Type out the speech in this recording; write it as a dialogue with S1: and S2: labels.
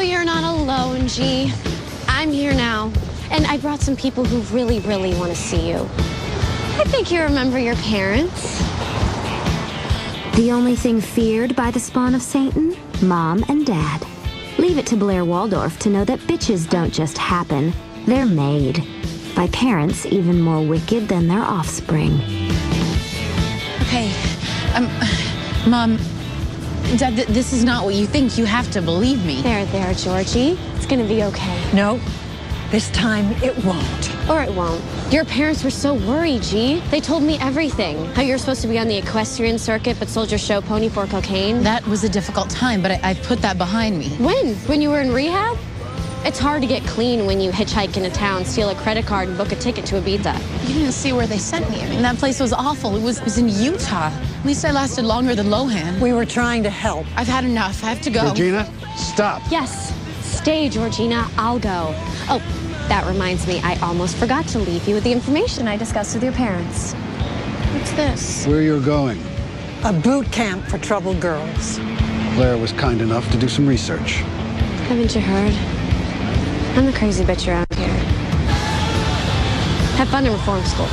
S1: Oh, you're not alone, G. I'm here now, and I brought some people who really, really want to see you. I think you remember your parents.
S2: The only thing feared by the spawn of Satan? Mom and Dad. Leave it to Blair Waldorf to know that bitches don't just happen, they're made. By parents even more wicked than their offspring.
S3: Okay, Mom, Dad, this is not what you think. You have to believe me.
S1: There, Georgie. It's gonna be okay.
S4: No, this time it won't.
S1: Or it won't. Your parents were so worried, G. They told me everything. How you're supposed to be on the equestrian circuit but sold your show pony for cocaine.
S3: That was a difficult time, but I put that behind me.
S1: When? When you were in rehab? It's hard to get clean when you hitchhike into town, steal a credit card, and book a ticket to Ibiza.
S3: You didn't see where they sent me. I mean, that place was awful. It was in Utah. At least I lasted longer than Lohan.
S4: We were trying to help.
S3: I've had enough. I have to go.
S5: Georgina, stop.
S1: Yes. Stay, Georgina. I'll go. Oh, that reminds me. I almost forgot to leave you with the information I discussed with your parents. What's this?
S5: Where you're going.
S4: A boot camp for troubled girls.
S5: Blair was kind enough to do some research.
S1: Haven't you heard? I'm the crazy bitch around here. Have fun in reform school.